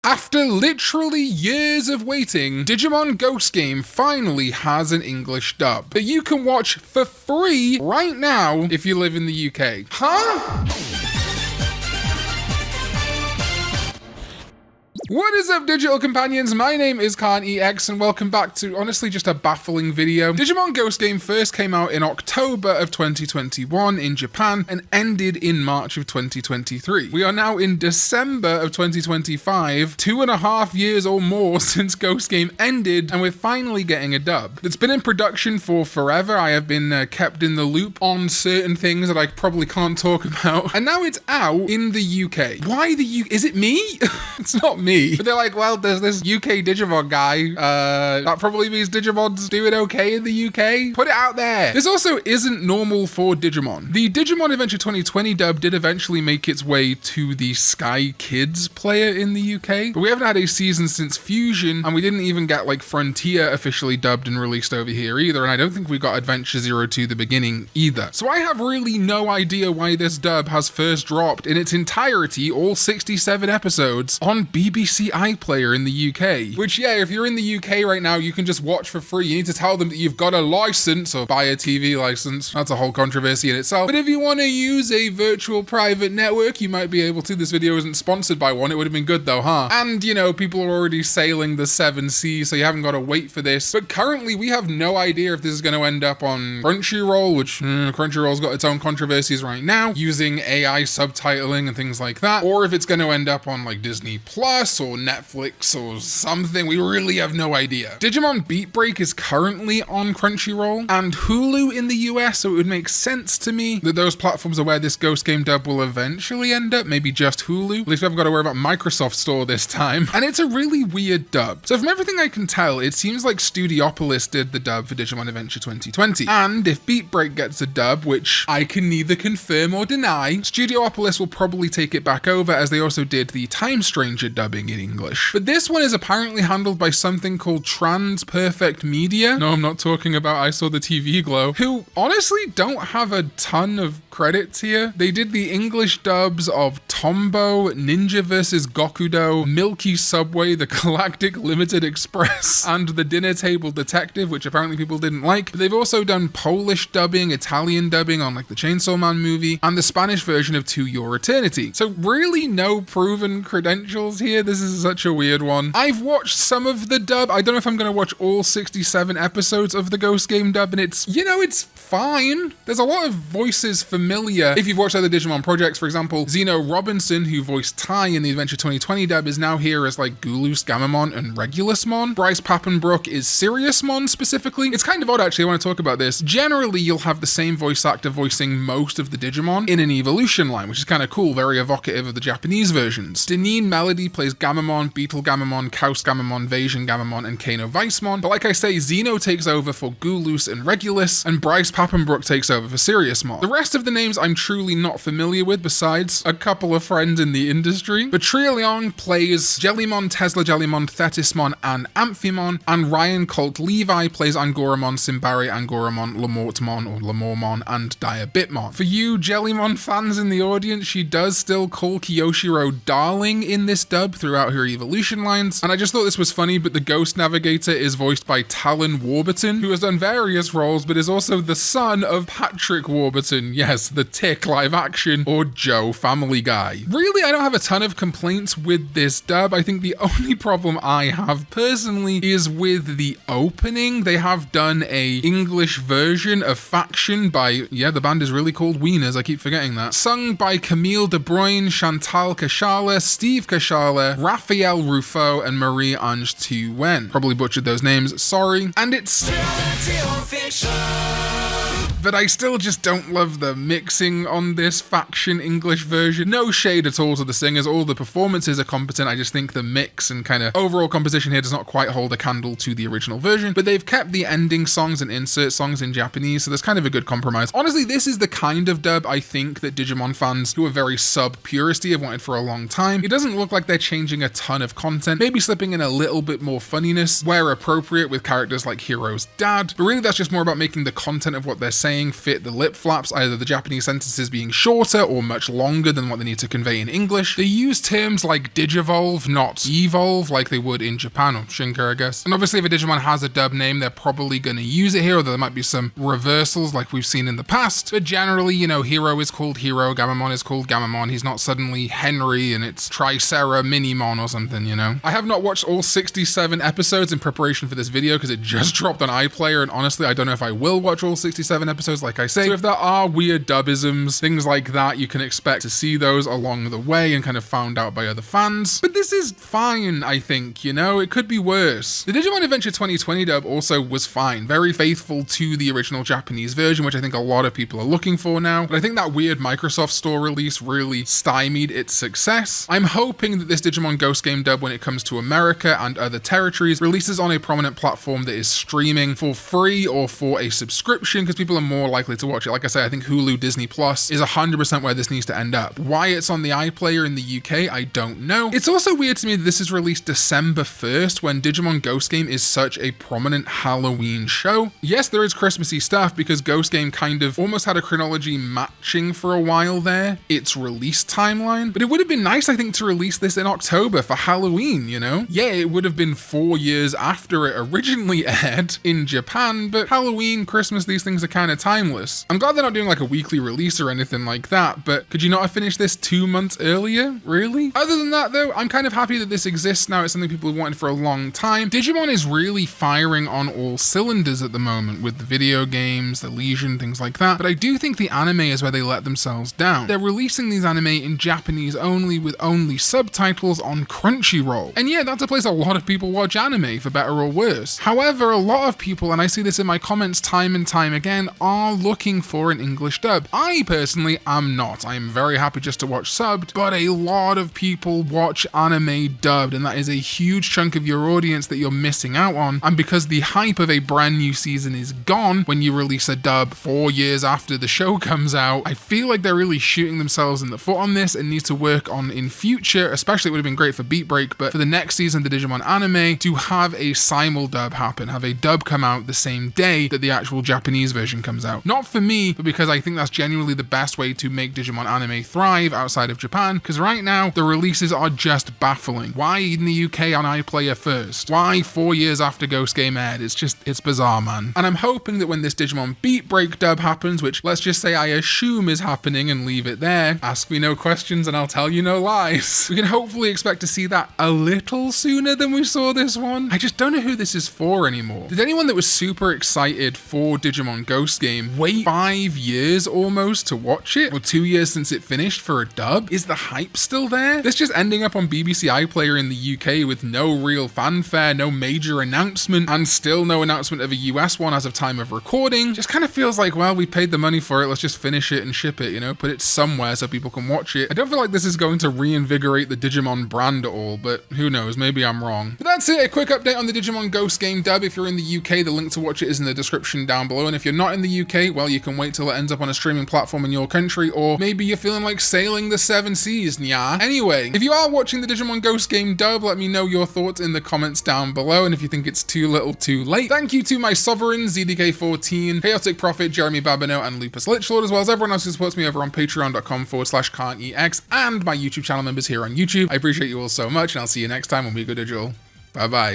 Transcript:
After literally years of waiting, Digimon Ghost Game finally has an English dub that you can watch for free right now if you live in the UK. Huh? What is up, digital companions? My name is Karn EX and welcome back to honestly just a baffling video. Digimon Ghost Game first came out in October of 2021 in Japan and ended in March of 2023. We are now in December of 2025, 2.5 years or more since Ghost Game ended, and we're finally getting a dub. It's been in production for forever. I have been kept in the loop on certain things that I probably can't talk about, and now it's out in the UK. Why the UK? Is it me? It's not me. But they're like, well, there's this UK Digimon guy. That probably means Digimon's doing okay in the UK. Put it out there. This also isn't normal for Digimon. The Digimon Adventure 2020 dub did eventually make its way to the Sky Kids player in the UK, but we haven't had a season since Fusion, and we didn't even get like Frontier officially dubbed and released over here either, and I don't think we got Adventure Zero to the beginning either. So I have really no idea why this dub has first dropped in its entirety, all 67 episodes, on BBC iPlayer in the UK. Which, yeah, if you're in the UK right now, you can just watch for free. You need to tell them that you've got a license or buy a TV license. That's a whole controversy in itself. But if you want to use a virtual private network, you might be able to. This video isn't sponsored by one. It would have been good though, huh? And, you know, people are already sailing the 7 seas, so you haven't got to wait for this. But currently, we have no idea if this is going to end up on Crunchyroll, which Crunchyroll's got its own controversies right now, using AI subtitling and things like that, or if it's going to end up on like Disney Plus or Netflix or something. We really have no idea. Digimon Beat Break is currently on Crunchyroll and Hulu in the US, so it would make sense to me that those platforms are where this Ghost Game dub will eventually end up, maybe just Hulu. At least we haven't got to worry about Microsoft Store this time. And it's a really weird dub. So from everything I can tell, it seems like Studiopolis did the dub for Digimon Adventure 2020. And if Beat Break gets a dub, which I can neither confirm or deny, Studiopolis will probably take it back over, as they also did the Time Stranger dubbing in English. But this one is apparently handled by something called Trans Perfect Media. No, I'm not talking about I Saw the TV Glow, who honestly don't have a ton of credits here. They did the English dubs of Tombo, Ninja vs. Gokudo, Milky Subway, The Galactic Limited Express, and The Dinner Table Detective, which apparently people didn't like. But they've also done Polish dubbing, Italian dubbing on like the Chainsaw Man movie, and the Spanish version of To Your Eternity. So really no proven credentials here. This is such a weird one. I've watched some of the dub. I don't know if I'm going to watch all 67 episodes of the Ghost Game dub, and it's, you know, it's fine. There's a lot of voices familiar. If you've watched other Digimon projects, for example, Zeno Robinson, who voiced Tai in the Adventure 2020 dub, is now here as like Gulus Gamamon and Regulusmon. Bryce Pappenbrook is Siriusmon specifically. It's kind of odd actually, I want to talk about this. Generally, you'll have the same voice actor voicing most of the Digimon in an evolution line, which is kind of cool, very evocative of the Japanese versions. Deneen Melody plays Gamamon, Beetle Gamamon, Kaus Gamamon, Vasion Gamamon, and Kano Weissmon. But like I say, Zeno takes over for Gulus and Regulus, and Bryce Pappenbrook takes over for Siriusmon. The rest of the names I'm truly not familiar with, besides a couple of friends in the industry. But Trileon plays Jellymon, Tesla Jellymon, Thetismon, and Amphimon, and Ryan Colt Levi plays Angoramon, Simbari Angoramon, Lamortmon or Lamormon, and Diabitmon. For you Jellymon fans in the audience, she does still call Kiyoshiro darling in this dub throughout her evolution lines, and I just thought this was funny, but the Ghost Navigator is voiced by Talon Warburton, who has done various roles, but is also the son of Patrick Warburton, yes, the Tick live action, or Joe Family Guy. Really, I don't have a ton of complaints with this dub. I think the only problem I have personally is with the opening. They have done a English version of Faction by, yeah, the band is really called Wieners, I keep forgetting that, sung by Camille De Bruyne, Chantal Kashala, Steve Kashala, Raphael Ruffo, and Marie-Ange Thuwen. Probably butchered those names, sorry. And it's... but I still just don't love the mixing on this Faction English version. No shade at all to the singers, all the performances are competent. I just think the mix and kind of overall composition here does not quite hold a candle to the original version, but they've kept the ending songs and insert songs in Japanese, so there's kind of a good compromise. Honestly, this is the kind of dub I think that Digimon fans who are very sub-puristy have wanted for a long time. It doesn't look like they're changing a ton of content, maybe slipping in a little bit more funniness where appropriate with characters like Hero's dad, but really that's just more about making the content of what they're saying saying fit the lip flaps, either the Japanese sentences being shorter or much longer than what they need to convey in English. They use terms like digivolve, not evolve, like they would in Japan, or Shinka, I guess. And obviously if a Digimon has a dub name, they're probably going to use it here, although there might be some reversals like we've seen in the past. But generally, you know, Hero is called Hero, Gamamon is called Gamamon. He's not suddenly Henry and it's Tricera Minimon or something, you know? I have not watched all 67 episodes in preparation for this video because it just dropped on iPlayer, and honestly, I don't know if I will watch all 67 episodes like I say. So if there are weird dubisms, things like that, you can expect to see those along the way and kind of found out by other fans. But this is fine, I think, you know? It could be worse. The Digimon Adventure 2020 dub also was fine, very faithful to the original Japanese version, which I think a lot of people are looking for now. But I think that weird Microsoft Store release really stymied its success. I'm hoping that this Digimon Ghost Game dub, when it comes to America and other territories, releases on a prominent platform that is streaming for free or for a subscription, because people are more likely to watch it. Like I say, I think Hulu, Disney Plus is 100% where this needs to end up. Why it's on the iPlayer in the UK, I don't know. It's also weird to me that this is released December 1st when Digimon Ghost Game is such a prominent Halloween show. Yes, there is Christmassy stuff because Ghost Game kind of almost had a chronology matching for a while there, its release timeline, but it would have been nice, I think, to release this in October for Halloween, you know? Yeah, it would have been 4 years after it originally aired in Japan, but Halloween, Christmas, these things are kind of timeless. I'm glad they're not doing like a weekly release or anything like that, but could you not have finished this 2 months earlier? Really? Other than that though, I'm kind of happy that this exists now. It's something people have wanted for a long time. Digimon is really firing on all cylinders at the moment with the video games, the Legion, things like that, but I do think the anime is where they let themselves down. They're releasing these anime in Japanese only with only subtitles on Crunchyroll. And yeah, that's a place a lot of people watch anime, for better or worse. However, a lot of people, and I see this in my comments time and time again, are looking for an English dub. I personally am not. I am very happy just to watch subbed, but a lot of people watch anime dubbed, and that is a huge chunk of your audience that you're missing out on. And because the hype of a brand new season is gone when you release a dub 4 years after the show comes out, I feel like they're really shooting themselves in the foot on this and need to work on in future, especially it would have been great for Beat Break, but for the next season, the Digimon anime, to have a simul dub happen, have a dub come out the same day that the actual Japanese version comes out. Not for me, but because I think that's genuinely the best way to make Digimon anime thrive outside of Japan, because right now, the releases are just baffling. Why in the UK on iPlayer first? Why 4 years after Ghost Game aired? It's bizarre, man. And I'm hoping that when this Digimon Beat Break dub happens, which let's just say I assume is happening and leave it there, ask me no questions and I'll tell you no lies, we can hopefully expect to see that a little sooner than we saw this one. I just don't know who this is for anymore. Did anyone that was super excited for Digimon Ghost Game wait 5 years almost to watch it? Or 2 years since it finished for a dub? Is the hype still there? This just ending up on BBC iPlayer in the UK with no real fanfare, no major announcement, and still no announcement of a US one as of time of recording, just kind of feels like, well, we paid the money for it, let's just finish it and ship it, you know, put it somewhere so people can watch it. I don't feel like this is going to reinvigorate the Digimon brand at all, but who knows, maybe I'm wrong. But that's it, a quick update on the Digimon Ghost Game dub. If you're in the UK, the link to watch it is in the description down below, and if you're not in the UK, well, you can wait till it ends up on a streaming platform in your country, or maybe you're feeling like sailing the 7 seas, yeah. Anyway, if you are watching the Digimon Ghost Game dub, let me know your thoughts in the comments down below, and if you think it's too little too late. Thank you to my sovereigns, ZDK14, Chaotic Prophet, Jeremy Babineau, and Lupus Lichlord, as well as everyone else who supports me over on patreon.com/Karn EX, and my YouTube channel members here on YouTube. I appreciate you all so much, and I'll see you next time when we go digital. Bye bye.